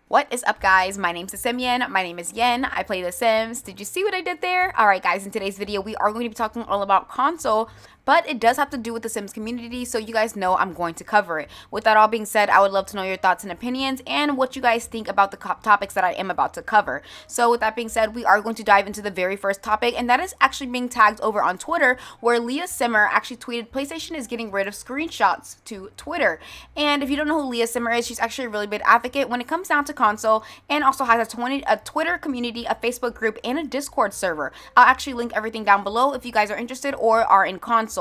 What is up, guys? My name's Simeon. My name is Yen. I play The Sims. Did you see what I did there? Alright guys, in today's video we are going to be talking all about console, but it does have to do with the Sims community, so you guys know I'm going to cover it. With that all being said, I would love to know your thoughts and opinions and what you guys think about the topics that I am about to cover. So with that being said, we are going to dive into the very first topic, and that is actually being tagged over on Twitter, where Leah Simmer actually tweeted PlayStation is getting rid of screenshots to Twitter. And if you don't know who Leah Simmer is, she's actually a really big advocate when it comes down to console, and also has a Twitter community, a Facebook group, and a Discord server. I'll actually link everything down below if you guys are interested or are in console.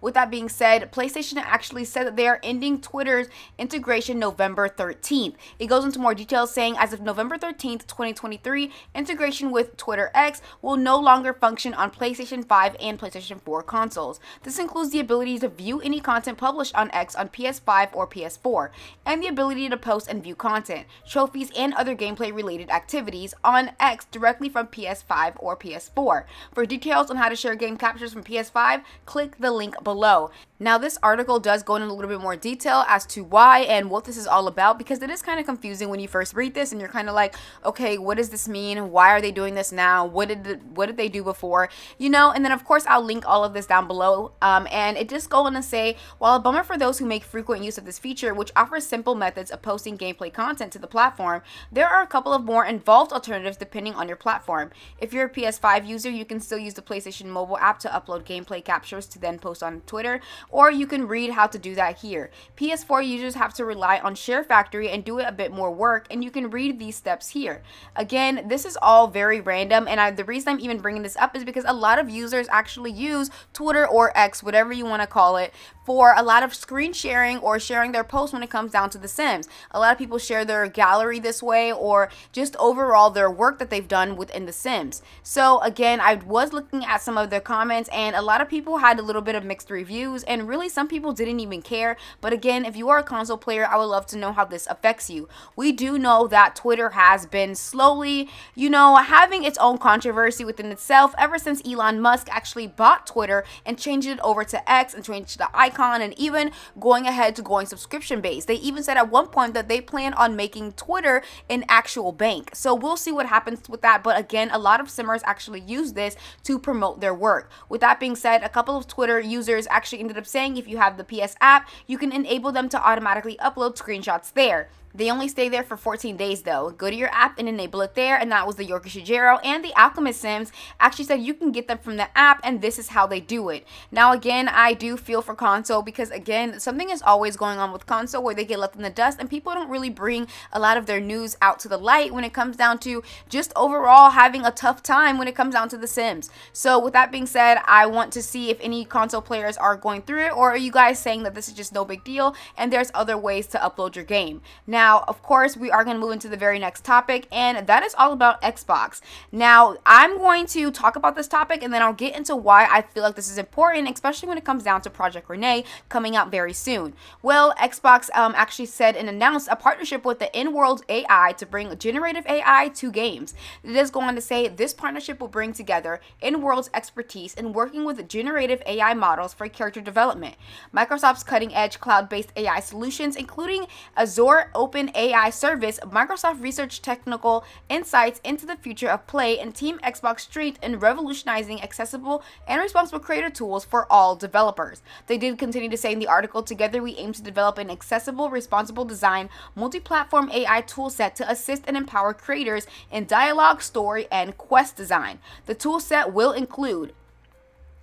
With that being said, PlayStation actually said that they are ending Twitter's integration November 13th. It goes into more details saying as of November 13th, 2023, integration with Twitter X will no longer function on PlayStation 5 and PlayStation 4 consoles. This includes the ability to view any content published on X on PS5 or PS4, and the ability to post and view content, trophies, and other gameplay related activities on X directly from PS5 or PS4. For details on how to share game captures from PS5, click the link below. Now, this article does go into a little bit more detail as to why and what this is all about, because it is kind of confusing when you first read this and you're kind of like, okay, what does this mean? Why are they doing this now? What did they do before? You know, and then of course I'll link all of this down below. And it just goes on to say, while a bummer for those who make frequent use of this feature, which offers simple methods of posting gameplay content to the platform, there are a couple of more involved alternatives depending on your platform. If you're a PS5 user, you can still use the PlayStation mobile app to upload gameplay captures to then post on Twitter, or you can read how to do that here. PS4 users have to rely on Share Factory and do it a bit more work, and you can read these steps here. Again, this is all very random, and the reason I'm even bringing this up is because a lot of users actually use Twitter or X, whatever you want to call it, for a lot of screen sharing or sharing their posts when it comes down to The Sims. A lot of people share their gallery this way, or just overall their work that they've done within The Sims. So again, I was looking at some of their comments, and a lot of people had a little bit of mixed reviews, and really some people didn't even care. But again, if you are a console player, I would love to know how this affects you. We do know that Twitter has been slowly, having its own controversy within itself ever since Elon Musk actually bought Twitter and changed it over to X and changed the icon, and even going ahead to going subscription based. They even said at one point that they plan on making Twitter an actual bank. So we'll see what happens with that. But again, a lot of simmers actually use this to promote their work. With that being said, a couple of Twitter users actually ended up saying if you have the PS app, you can enable them to automatically upload screenshots there. They only stay there for 14 days though. Go to your app and enable it there, and that was the Yorkshire Shijero and the Alchemist Sims actually said you can get them from the app, and this is how they do it. Now again, I do feel for console, because again, something is always going on with console where they get left in the dust and people don't really bring a lot of their news out to the light when it comes down to just overall having a tough time when it comes down to The Sims. So with that being said, I want to see if any console players are going through it, or are you guys saying that this is just no big deal and there's other ways to upload your game. Now, of course, we are going to move into the very next topic, and that is all about Xbox. Now, I'm going to talk about this topic, and then I'll get into why I feel like this is important, especially when it comes down to Project Rene coming out very soon. Well, Xbox actually said and announced a partnership with the In-World AI to bring generative AI to games. It is going to say this partnership will bring together In-World's expertise in working with generative AI models for character development, Microsoft's cutting-edge cloud-based AI solutions, including Azure Open AI service, Microsoft research technical insights into the future of play, and Team Xbox strength in revolutionizing accessible and responsible creator tools for all developers. They did continue to say in the article, together we aim to develop an accessible, responsible design, multi-platform AI toolset to assist and empower creators in dialogue, story, and quest design. The toolset will include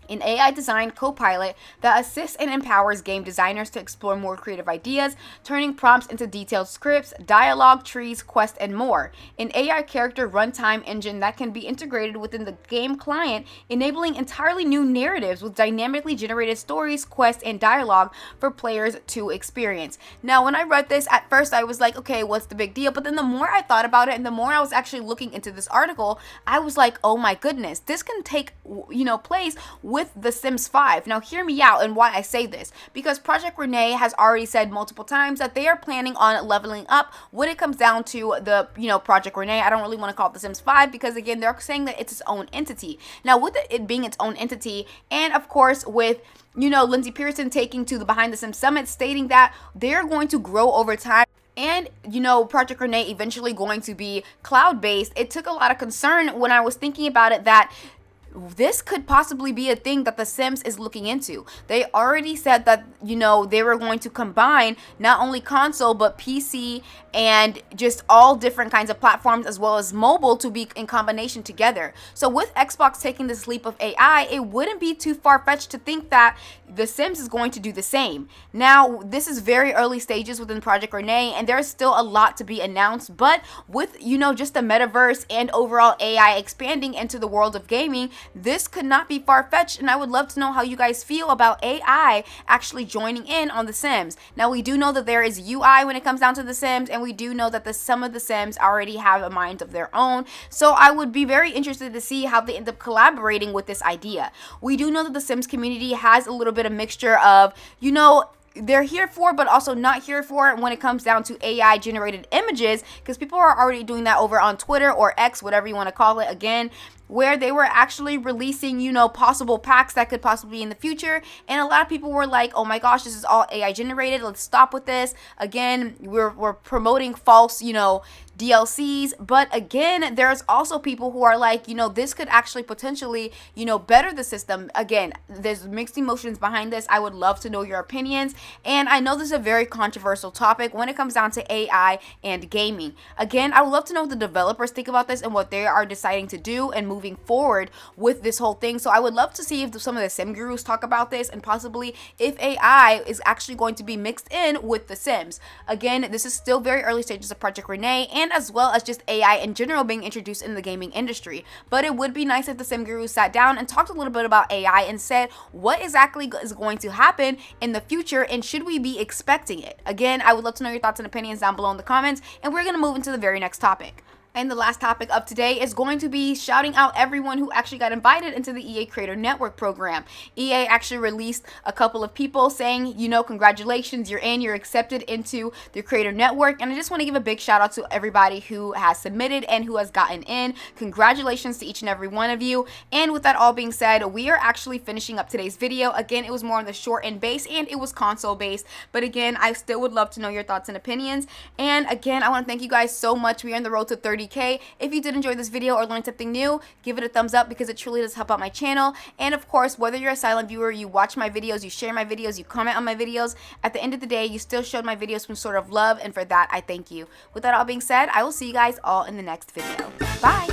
an AI design co-pilot that assists and empowers game designers to explore more creative ideas, turning prompts into detailed scripts, dialogue trees, quests, and more. An AI character runtime engine that can be integrated within the game client, enabling entirely new narratives with dynamically generated stories, quests, and dialogue for players to experience. Now, when I read this, at first I was like, okay, what's the big deal? But then the more I thought about it and the more I was actually looking into this article, I was like, oh my goodness, this can take, place with The Sims 5. Now hear me out and why I say this, because Project Rene has already said multiple times that they are planning on leveling up when it comes down to the, Project Rene. I don't really want to call it The Sims 5 because again, they're saying that it's its own entity. Now with it being its own entity, and of course with Lindsay Pearson taking to the Behind the Sims Summit stating that they're going to grow over time. and you know, Project Rene eventually going to be cloud-based, it took a lot of concern when I was thinking about it that this could possibly be a thing that The Sims is looking into. They already said that, you know, they were going to combine not only console but PC and just all different kinds of platforms as well as mobile to be in combination together. So with Xbox taking this leap of AI, it wouldn't be too far-fetched to think that The Sims is going to do the same. Now, this is very early stages within Project Rene, and there's still a lot to be announced, but with, you know, just the metaverse and overall AI expanding into the world of gaming, this could not be far-fetched, and I would love to know how you guys feel about AI actually joining in on The Sims. Now, we do know that there is UI when it comes down to The Sims, and we do know that some of The Sims already have a mind of their own, so I would be very interested to see how they end up collaborating with this idea. We do know that The Sims community has a little bit of mixture of, you know, they're here for but also not here for when it comes down to AI generated images, because people are already doing that over on Twitter or X, whatever you want to call it, again, where they were actually releasing, you know, possible packs that could possibly be in the future, and a lot of people were like, oh my gosh, this is all AI generated, let's stop with this. Again, we're promoting false, you know, DLCs, but again, there's also people who are like, you know, this could actually potentially, you know, better the system. Again, there's mixed emotions behind this. I would love to know your opinions, and I know this is a very controversial topic when it comes down to AI and gaming. Again, I would love to know what the developers think about this and what they are deciding to do and moving forward with this whole thing. So I would love to see if some of the sim gurus talk about this and possibly if AI is actually going to be mixed in with The Sims. Again, this is still very early stages of Project Rene, and as well as just AI in general being introduced in the gaming industry. But it would be nice if the sim gurus sat down and talked a little bit about AI and said what exactly is going to happen in the future and should we be expecting it. Again, I would love to know your thoughts and opinions down below in the comments, and we're going to move into the very next topic. And the last topic of today is going to be shouting out everyone who actually got invited into the EA Creator Network program. EA actually released a couple of people saying, you know, congratulations, you're accepted into the Creator Network. And I just want to give a big shout out to everybody who has submitted and who has gotten in. Congratulations to each and every one of you. And with that all being said, we are actually finishing up today's video. Again, it was more on the short end base and it was console based. But again, I still would love to know your thoughts and opinions. And again, I want to thank you guys so much. We are on the road to 30K. If you did enjoy this video or learned something new, give it a thumbs up because it truly does help out my channel. And of course, whether you're a silent viewer, you watch my videos, you share my videos, you comment on my videos, at the end of the day, you still showed my videos some sort of love, and for that, I thank you. With that all being said, I will see you guys all in the next video. Bye!